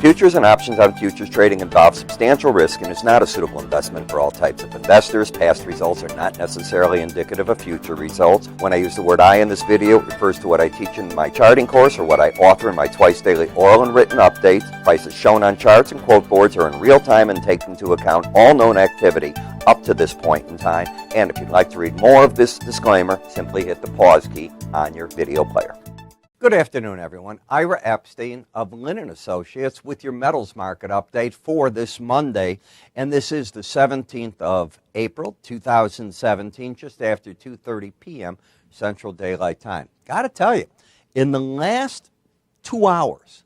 Futures and options on futures trading involve substantial risk and is not a suitable investment for all types of investors. Past results are not necessarily indicative of future results. When I use the word I in this video, it refers to what I teach in my charting course or what I author in my twice daily oral and written updates. Prices shown on charts and quote boards are in real time and take into account all known activity up to this point in time. And if you'd like to read more of this disclaimer, simply hit the pause key on your video player. Good afternoon, everyone. Ira Epstein of Linn Associates with your metals market update for this Monday. And this is the 17th of April, 2017, just after 2:30 p.m. Central Daylight Time. Got to tell you, in the last 2 hours,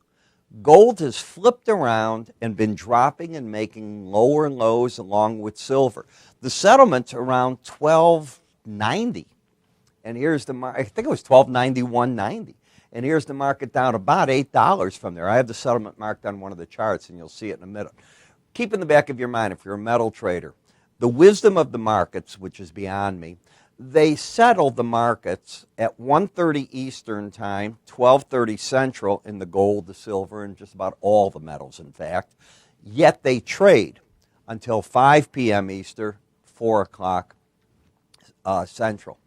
gold has flipped around and been dropping and making lower lows along with silver. The settlement's around 1290. And here's the, I think it was 1291.90. And here's the market down about $8 from there. I have the settlement marked on one of the charts, and you'll see it in a minute. Keep in the back of your mind, if you're a metal trader, the wisdom of the markets, which is beyond me, they settle the markets at 1:30 Eastern Time, 12:30 Central in the gold, the silver, and just about all the metals, in fact. Yet they trade until 5 p.m. Eastern, 4 o'clock Central.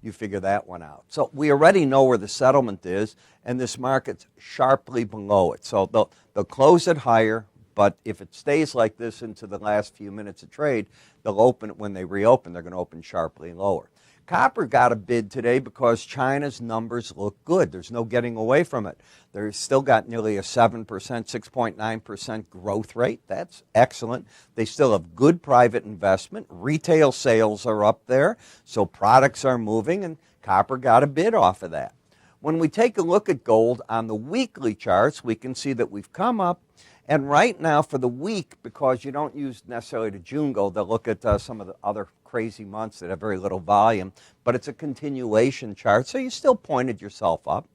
You figure that one out. So we already know where the settlement is, and this market's sharply below it. So they'll close it higher, but if it stays like this into the last few minutes of trade, they'll open it when they reopen. They're going to open sharply lower. Copper got a bid today because China's numbers look good. There's no getting away from it. They've still got nearly a 7%, 6.9% growth rate. That's excellent. They still have good private investment. Retail sales are up there, so products are moving, and copper got a bid off of that. When we take a look at gold on the weekly charts, we can see that we've come up. And right now for the week, because you don't use necessarily the June gold, they'll look at some of the other crazy months that have very little volume, but it's a continuation chart, so you still pointed yourself up.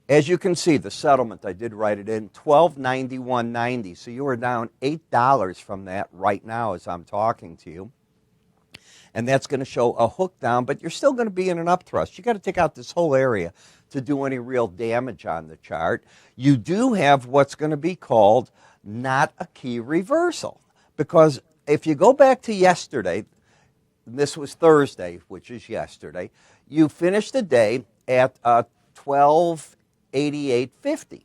As you can see, the settlement, I did write it in, 1291.90, so you are down $8 from that right now as I'm talking to you. And that's going to show a hook down, but you're still going to be in an upthrust. You've got to take out this whole area to do any real damage on the chart. You do have what's going to be called not a key reversal, because if you go back to yesterday, this was Thursday, which is yesterday, you finished the day at 1288.50.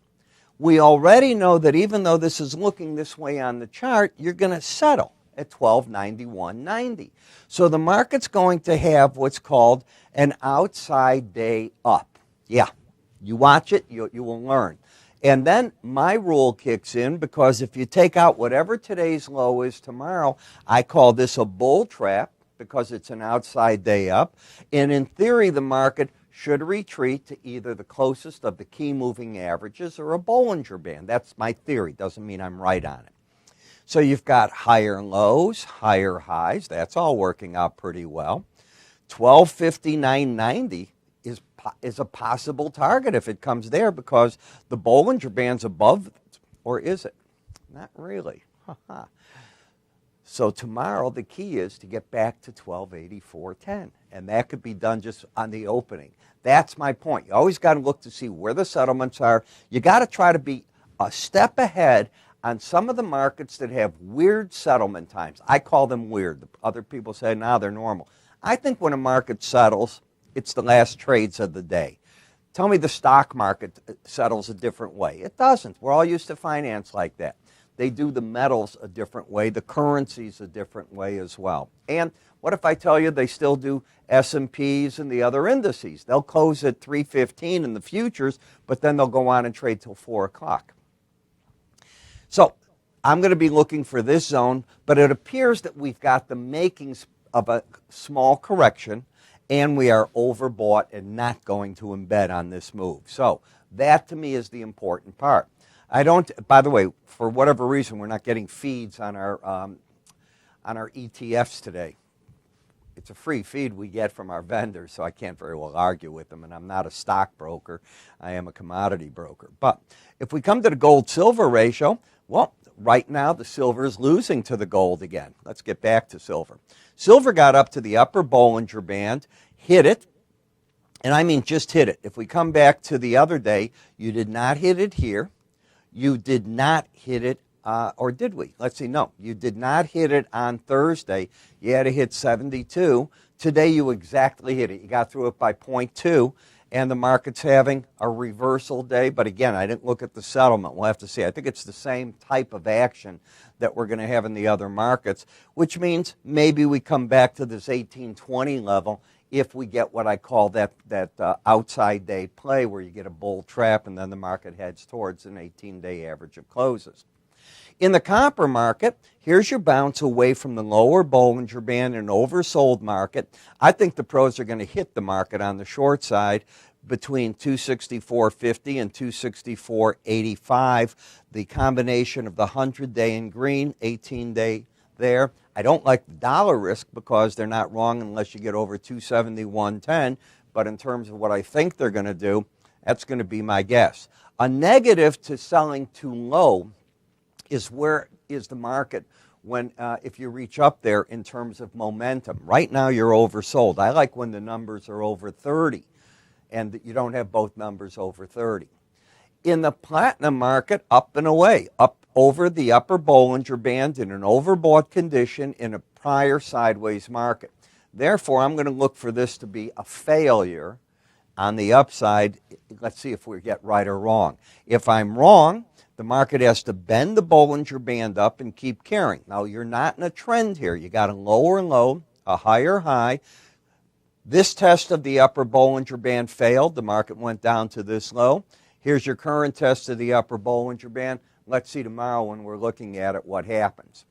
We already know that even though this is looking this way on the chart, you're going to settle at 1291.90. So the market's going to have what's called an outside day up. Yeah, you watch it, you will learn. And then my rule kicks in, because if you take out whatever today's low is tomorrow, I call this a bull trap because it's an outside day up. And in theory, the market should retreat to either the closest of the key moving averages or a Bollinger Band. That's my theory. Doesn't mean I'm right on it. So you've got higher lows, higher highs. That's all working out pretty well. 1259.90 is a possible target if it comes there, because the Bollinger Band's above it. Or is it? Not really. So tomorrow the key is to get back to 1284.10, and that could be done just on the opening. That's my point. You always got to look to see where the settlements are. You got to try to be a step ahead on some of the markets that have weird settlement times. I call them weird. Other people say, no, they're normal. I think when a market settles, it's the last trades of the day. Tell me the stock market settles a different way. It doesn't. We're all used to finance like that. They do the metals a different way, the currencies a different way as well. And what if I tell you they still do S&Ps and the other indices? They'll close at 315 in the futures, but then they'll go on and trade till 4 o'clock. So I'm going to be looking for this zone, but it appears that we've got the makings of a small correction, and we are overbought and not going to embed on this move. So that to me is the important part. I don't, by the way, for whatever reason, we're not getting feeds on our ETFs today. It's a free feed we get from our vendors, so I can't very well argue with them, and I'm not a stockbroker. I am a commodity broker. But if we come to the gold-silver ratio, well, right now the silver is losing to the gold again. Let's get back to silver. Silver got up to the upper Bollinger Band, hit it, and I mean just hit it. If we come back to the other day, you did not hit it here. You did not hit it, or did we? Let's see. No, you did not hit it on Thursday. You had to hit 72. Today you exactly hit it. You got through it by 0.2, and the market's having a reversal day. But again, I didn't look at the settlement. We'll have to see. I think it's the same type of action that we're going to have in the other markets, which means maybe we come back to this 1820 level if we get what I call that outside day play, where you get a bull trap and then the market heads towards an 18-day average of closes. In the copper market, here's your bounce away from the lower Bollinger Band and oversold market. I think the pros are going to hit the market on the short side between 264.50 and 264.85. The combination of the 100-day in green, 18-day there. I don't like the dollar risk because they're not wrong unless you get over 271.10. But in terms of what I think they're going to do, that's going to be my guess. A negative to selling too low is where is the market when if you reach up there in terms of momentum. Right now you're oversold. I like when the numbers are over 30 and you don't have both numbers over 30. In the platinum market, up and away, up over the upper Bollinger Band in an overbought condition in a prior sideways market. Therefore, I'm going to look for this to be a failure on the upside. Let's see if we get right or wrong. If I'm wrong, the market has to bend the Bollinger Band up and keep carrying. Now, you're not in a trend here. You got a lower low, a higher high. This test of the upper Bollinger Band failed. The market went down to this low. Here's your current test of the upper Bollinger Band. Let's see tomorrow when we're looking at it what happens.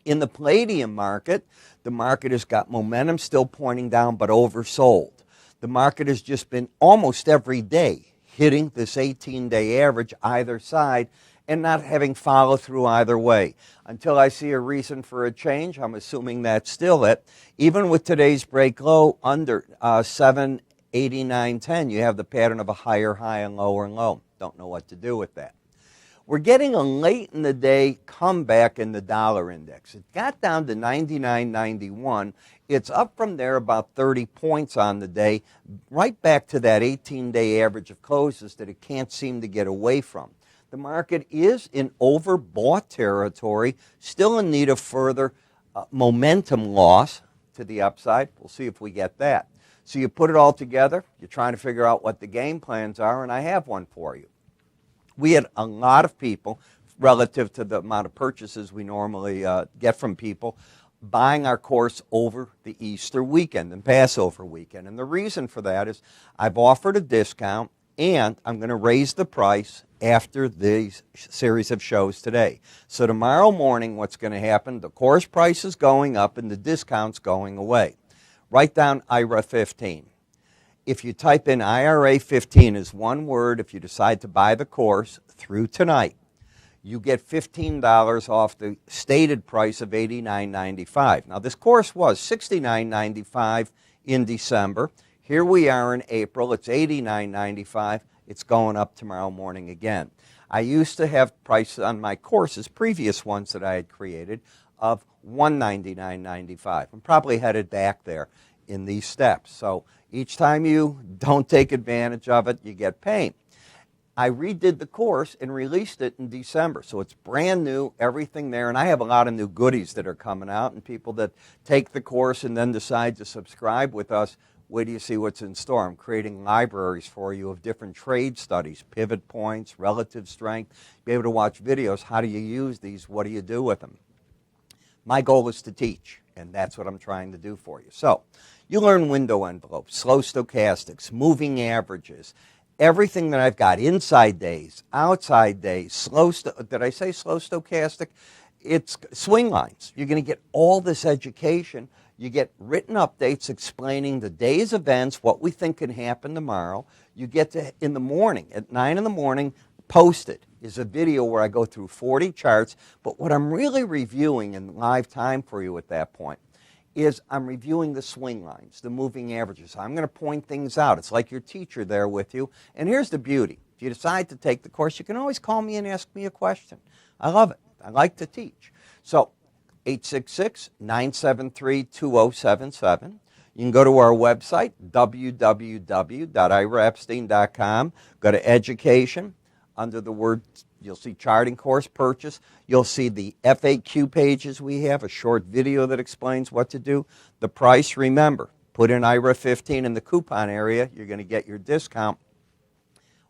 In the palladium market, the market has got momentum still pointing down but oversold. The market has just been almost every day hitting this 18-day average either side and not having follow through either way. Until I see a reason for a change, I'm assuming that's still it. Even with today's break low under 789.10, you have the pattern of a higher high and low. Don't know what to do with that. We're getting a late in the day comeback in the dollar index. It got down to 99.91. It's up from there about 30 points on the day, right back to that 18-day average of closes that it can't seem to get away from. The market is in overbought territory, still in need of further momentum loss to the upside. We'll see if we get that. So you put it all together, you're trying to figure out what the game plans are, and I have one for you. We had a lot of people, relative to the amount of purchases we normally get from people, buying our course over the Easter weekend and Passover weekend. And the reason for that is I've offered a discount, and I'm going to raise the price after these series of shows today. So tomorrow morning, what's going to happen, the course price is going up and the discount's going away. Write down IRA 15. If you type in IRA 15 as one word, if you decide to buy the course through tonight, you get $15 off the stated price of $89.95. Now, this course was $69.95 in December. Here we are in April. It's $89.95. It's going up tomorrow morning again. I used to have prices on my courses, previous ones that I had created, of $199.95. I'm probably headed back there in these steps. So each time you don't take advantage of it, you get pain. I redid the course and released it in December. So it's brand new, everything there. And I have a lot of new goodies that are coming out. And people that take the course and then decide to subscribe with us, wait till you see what's in store. I'm creating libraries for you of different trade studies, pivot points, relative strength. Be able to watch videos. How do you use these? What do you do with them? My goal is to teach, and that's what I'm trying to do for you. So you learn window envelopes, slow stochastics, moving averages, everything that I've got, inside days, outside days, did I say slow stochastic? It's swing lines. You're going to get all this education. You get written updates explaining the day's events, what we think can happen tomorrow. You get to, in the morning, at 9 in the morning, posted is a video where I go through 40 charts. But what I'm really reviewing in live time for you at that point is I'm reviewing the swing lines, the moving averages. I'm going to point things out. It's like your teacher there with you. And here's the beauty. If you decide to take the course, you can always call me and ask me a question. I love it. I like to teach. So 866-973-2077. You can go to our website, www.iraepstein.com. Go to education. Under the word You'll see charting course purchase. You'll see the FAQ pages we have, a short video that explains what to do. The price, remember, put in IRA 15 in the coupon area. You're going to get your discount.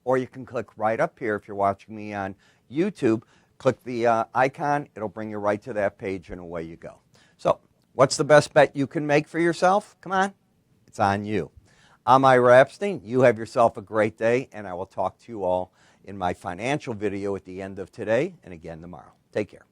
Or you can click right up here if you're watching me on YouTube. Click the icon. It'll bring you right to that page, and away you go. So what's the best bet you can make for yourself? Come on. It's on you. I'm Ira Epstein. You have yourself a great day, and I will talk to you all in my financial video at the end of today and again tomorrow. Take care.